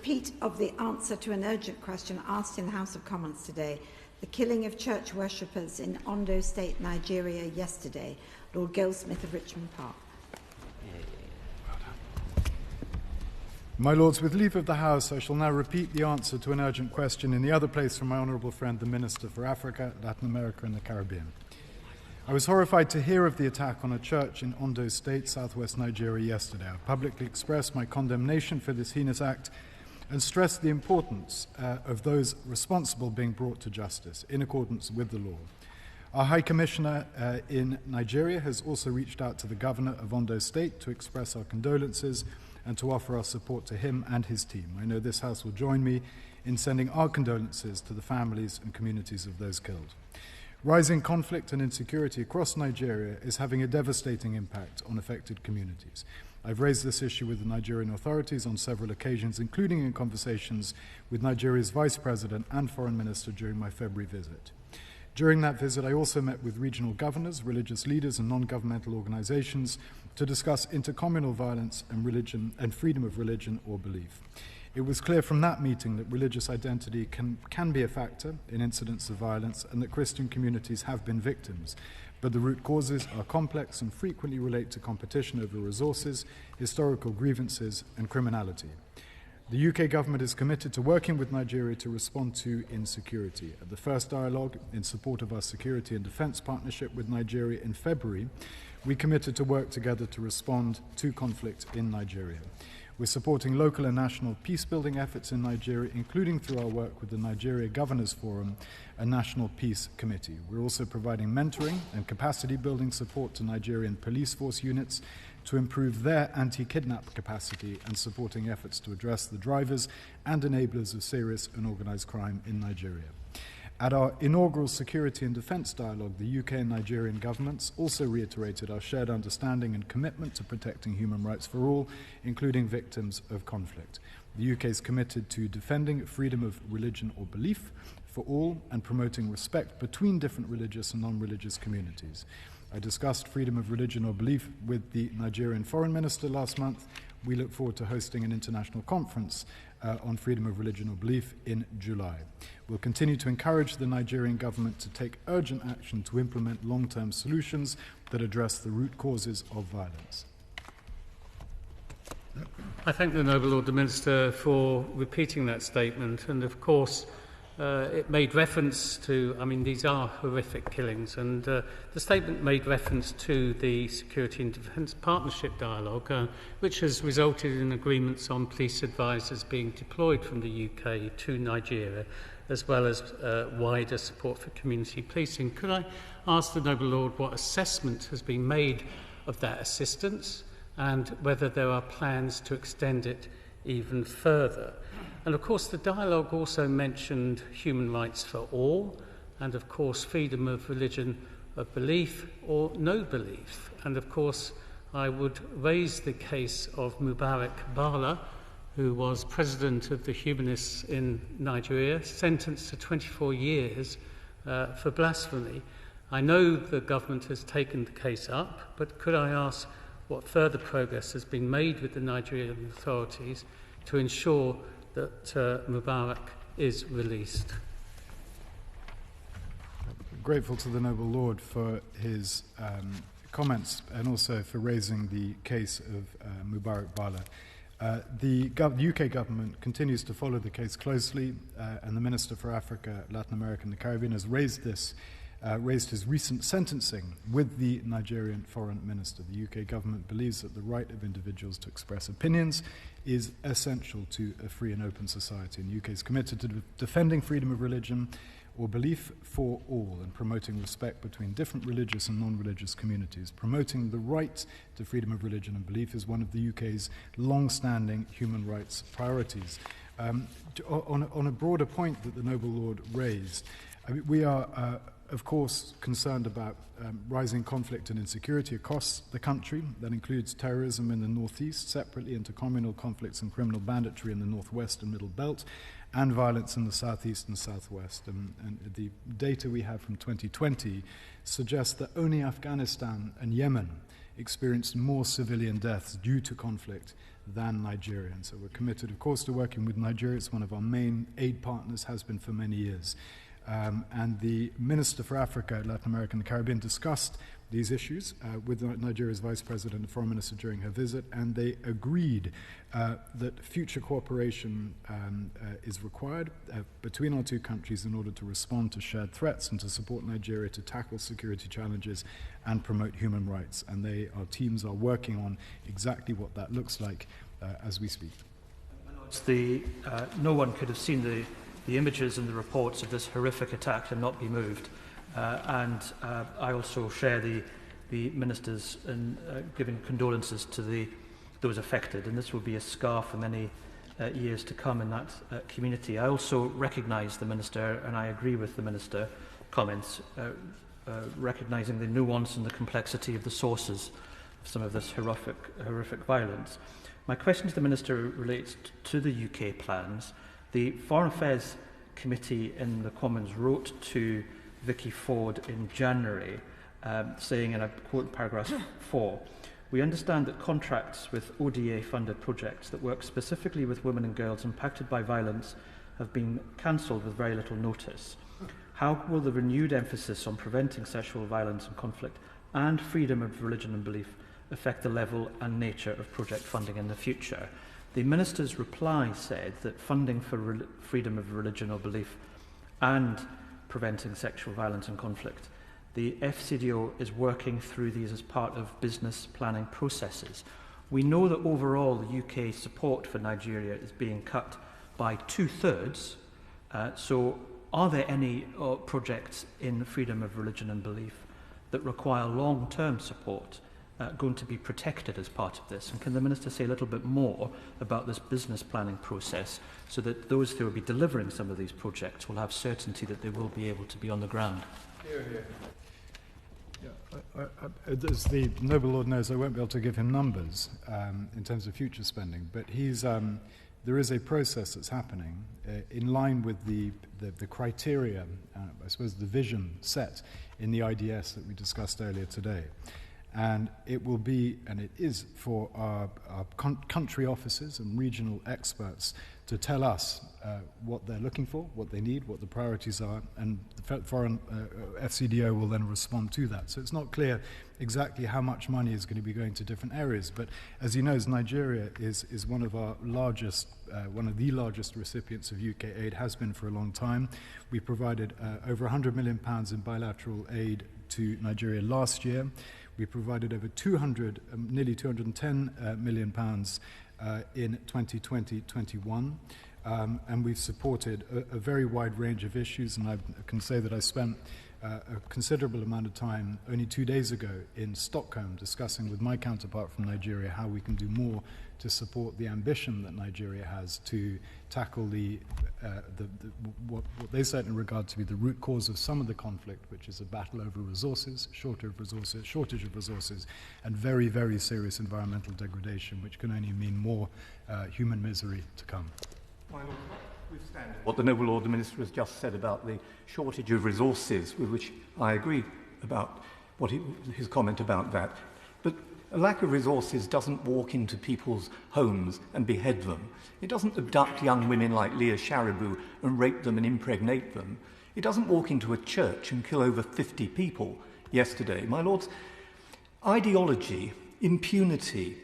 repeat of the answer to an urgent question asked in the House of Commons today, the killing of church worshippers in Ondo State, Nigeria yesterday. Lord Goldsmith of Richmond Park. My Lords, with leave of the House, I shall now repeat the answer to an urgent question in the other place from my honourable friend, the Minister for Africa, Latin America and the Caribbean. I was horrified to hear of the attack on a church in Ondo State, southwest Nigeria, yesterday. I publicly expressed my condemnation for this heinous act and stressed the importance of those responsible being brought to justice in accordance with the law. Our High Commissioner in Nigeria has also reached out to the Governor of Ondo State to express our condolences and to offer our support to him and his team. I know this House will join me in sending our condolences to the families and communities of those killed. Rising conflict and insecurity across Nigeria is having a devastating impact on affected communities. I've raised this issue with the Nigerian authorities on several occasions, including in conversations with Nigeria's Vice President and Foreign Minister during my February visit. During that visit, I also met with regional governors, religious leaders and non-governmental organizations to discuss intercommunal violence and religion and freedom of religion or belief. It was clear from that meeting that religious identity can be a factor in incidents of violence and that Christian communities have been victims, but the root causes are complex and frequently relate to competition over resources, historical grievances and criminality. The UK government is committed to working with Nigeria to respond to insecurity. At the first dialogue in support of our security and defence partnership with Nigeria in February, we committed to work together to respond to conflict in Nigeria. We're supporting local and national peace-building efforts in Nigeria, including through our work with the Nigeria Governors Forum and National Peace Committee. We're also providing mentoring and capacity-building support to Nigerian police force units to improve their anti-kidnap capacity and supporting efforts to address the drivers and enablers of serious and organised crime in Nigeria. At our inaugural Security and Defence Dialogue, the UK and Nigerian governments also reiterated our shared understanding and commitment to protecting human rights for all, including victims of conflict. The UK is committed to defending freedom of religion or belief for all and promoting respect between different religious and non-religious communities. I discussed freedom of religion or belief with the Nigerian Foreign Minister last month. We look forward to hosting an international conference on freedom of religion or belief in July. We'll continue to encourage the Nigerian government to take urgent action to implement long-term solutions that address the root causes of violence. I thank the Noble Lord the Minister for repeating that statement, and of course it made reference to, these are horrific killings, and the statement made reference to the Security and Defence Partnership Dialogue, which has resulted in agreements on police advisors being deployed from the UK to Nigeria, as well as wider support for community policing. Could I ask the Noble Lord what assessment has been made of that assistance and whether there are plans to extend it even further? And of course the dialogue also mentioned human rights for all and of course freedom of religion of belief or no belief. And of course I would raise the case of Mubarak Bala, who was president of the Humanists in Nigeria, sentenced to 24 years for blasphemy. I know the government has taken the case up, but could I ask what further progress has been made with the Nigerian authorities to ensure that Mubarak is released? Grateful to the Noble Lord for his comments and also for raising the case of Mubarak Bala. The UK government continues to follow the case closely, and the Minister for Africa, Latin America and the Caribbean has raised his recent sentencing with the Nigerian Foreign Minister. The UK government believes that the right of individuals to express opinions is essential to a free and open society, and the UK is committed to defending freedom of religion or belief for all and promoting respect between different religious and non-religious communities. Promoting the right to freedom of religion and belief is one of the UK's long-standing human rights priorities. On a broader point that the Noble Lord raised, we are of course concerned about rising conflict and insecurity across the country. That includes terrorism in the northeast, separately intercommunal conflicts and criminal banditry in the northwest and middle belt, and violence in the southeast and southwest. And the data we have from 2020 suggests that only Afghanistan and Yemen experienced more civilian deaths due to conflict than Nigeria. And so we're committed, of course, to working with Nigeria. It's one of our main aid partners, has been for many years. And the Minister for Africa, Latin America and the Caribbean discussed these issues with Nigeria's Vice President and Foreign Minister during her visit, and they agreed that future cooperation is required between our two countries in order to respond to shared threats and to support Nigeria to tackle security challenges and promote human rights. And our teams are working on exactly what that looks like as we speak. No one could have seen the images and the reports of this horrific attack and not be moved. And I also share the ministers in giving condolences to those affected, and this will be a scar for many years to come in that community. I also recognise the minister, and I agree with the minister comments, recognising the nuance and the complexity of the sources of some of this horrific violence. My question to the minister relates to the UK plans. The Foreign Affairs Committee in the Commons wrote to Vicky Ford in January, saying, and I quote paragraph 4, "We understand that contracts with ODA-funded projects that work specifically with women and girls impacted by violence have been cancelled with very little notice. How will the renewed emphasis on preventing sexual violence and conflict and freedom of religion and belief affect the level and nature of project funding in the future?" The minister's reply said that funding for freedom of religion or belief and preventing sexual violence and conflict, the FCDO is working through these as part of business planning processes. We know that overall the UK support for Nigeria is being cut by 2/3. So are there any projects in freedom of religion and belief that require long-term support going to be protected as part of this? And can the Minister say a little bit more about this business planning process so that those who will be delivering some of these projects will have certainty that they will be able to be on the ground? Hear, hear. As the noble Lord knows, I won't be able to give him numbers in terms of future spending, but there is a process that's happening in line with the criteria, I suppose the vision set in the IDS that we discussed earlier today. And it will be, and it is, for our country officers and regional experts to tell us what they're looking for, what they need, what the priorities are, and the foreign FCDO will then respond to that. So it's not clear exactly how much money is going to be going to different areas. But as you know, Nigeria is one of our largest, one of the largest recipients of UK aid, has been for a long time. We provided over £100 million in bilateral aid to Nigeria last year. We provided over nearly £210 million in 2020-21, and we've supported a very wide range of issues, and I can say that I spent a considerable amount of time only 2 days ago in Stockholm discussing with my counterpart from Nigeria how we can do more to support the ambition that Nigeria has to tackle what they certainly regard to be the root cause of some of the conflict, which is a battle over resources, shortage of resources, and very, very serious environmental degradation, which can only mean more human misery to come. My Lord, notwithstanding what the noble Lord the Minister has just said about the shortage of resources, with which I agree about his comment about that, but a lack of resources doesn't walk into people's homes and behead them. It doesn't abduct young women like Leah Sharibu and rape them and impregnate them. It doesn't walk into a church and kill over 50 people yesterday. My Lords, ideology, impunity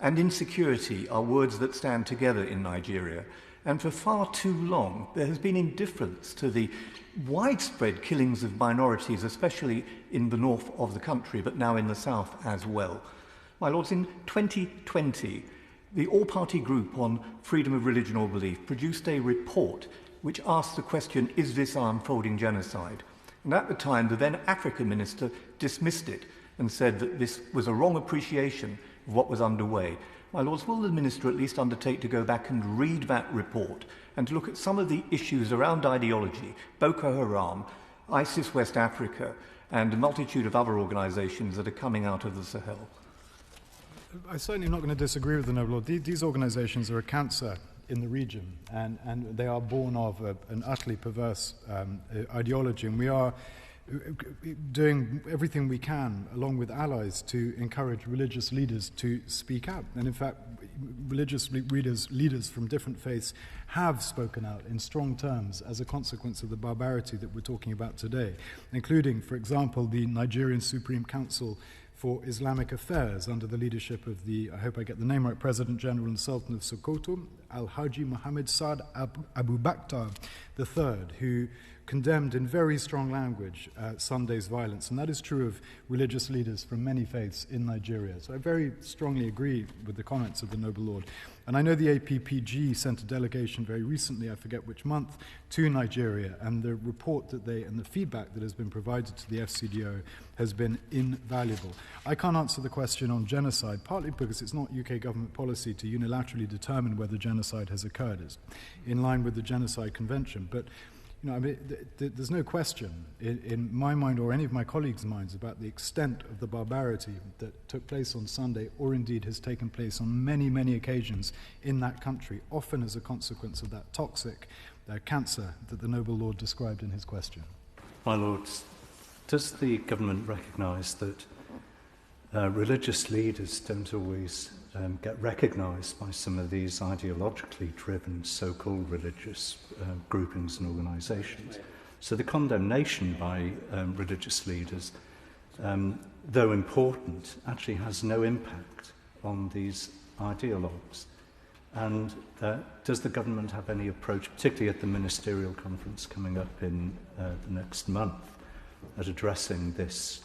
and insecurity are words that stand together in Nigeria. And for far too long, there has been indifference to the widespread killings of minorities, especially in the north of the country, but now in the south as well. My Lords, in 2020, the all-party group on freedom of religion or belief produced a report which asked the question, is this unfolding genocide? And at the time, the then Africa Minister dismissed it and said that this was a wrong appreciation of what was underway. My Lords, will the Minister at least undertake to go back and read that report and to look at some of the issues around ideology, Boko Haram, ISIS West Africa, and a multitude of other organisations that are coming out of the Sahel? I'm certainly not going to disagree with the noble Lord. These organisations are a cancer in the region, and they are born of an utterly perverse ideology, and we are doing everything we can, along with allies, to encourage religious leaders to speak out. And in fact, religious leaders from different faiths have spoken out in strong terms as a consequence of the barbarity that we're talking about today, including, for example, the Nigerian Supreme Council for Islamic Affairs under the leadership of the, I hope I get the name right, President General and Sultan of Sokoto, Al-Haji Mohammed Saad Abu Bakhtar III, who condemned in very strong language Sunday's violence. And that is true of religious leaders from many faiths in Nigeria. So I very strongly agree with the comments of the Noble Lord. And I know the APPG sent a delegation very recently, I forget which month, to Nigeria, and the report that and the feedback that has been provided to the FCDO has been invaluable. I can't answer the question on genocide, partly because it's not UK government policy to unilaterally determine whether genocide has occurred. It's in line with the Genocide Convention. But there's no question in my mind or any of my colleagues' minds about the extent of the barbarity that took place on Sunday, or indeed has taken place on many, many occasions in that country, often as a consequence of that toxic cancer that the Noble Lord described in his question. My Lords, does the government recognise that religious leaders don't always get recognised by some of these ideologically driven so-called religious groupings and organisations? So the condemnation by religious leaders, though important, actually has no impact on these ideologues. And does the government have any approach, particularly at the ministerial conference coming up in the next month, at addressing this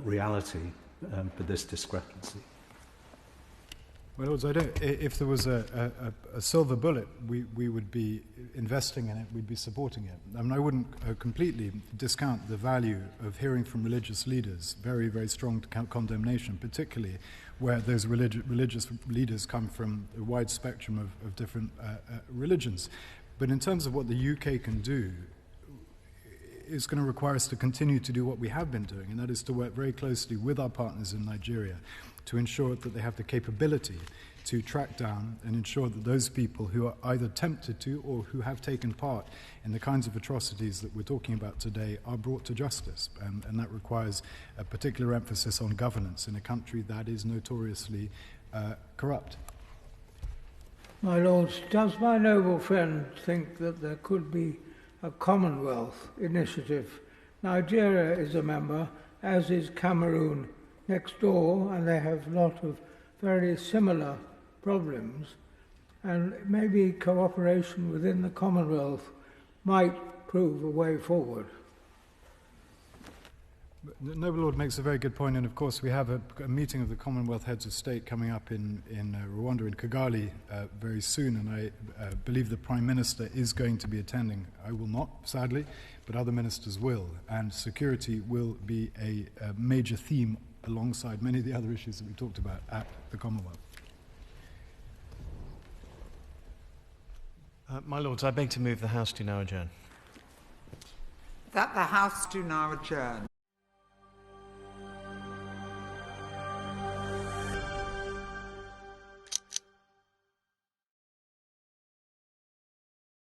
reality, but this discrepancy? Well, Lords, if there was a silver bullet, we would be investing in it, we'd be supporting it. I mean, I wouldn't completely discount the value of hearing from religious leaders, very, very strong condemnation, particularly where those religious leaders come from a wide spectrum of different religions. But in terms of what the UK can do, it's going to require us to continue to do what we have been doing, and that is to work very closely with our partners in Nigeria to ensure that they have the capability to track down and ensure that those people who are either tempted to or who have taken part in the kinds of atrocities that we're talking about today are brought to justice. And that requires a particular emphasis on governance in a country that is notoriously corrupt. My Lords, does my noble friend think that there could be a Commonwealth initiative? Nigeria is a member, as is Cameroon next door, and they have a lot of very similar problems, and maybe cooperation within the Commonwealth might prove a way forward. The Noble Lord makes a very good point, and of course we have a meeting of the Commonwealth Heads of State coming up in Rwanda, in Kigali, very soon, and I believe the Prime Minister is going to be attending. I will not, sadly, but other ministers will, and security will be a major theme alongside many of the other issues that we talked about at the Commonwealth. My Lords, I beg to move the House to now adjourn. That the House do now adjourn.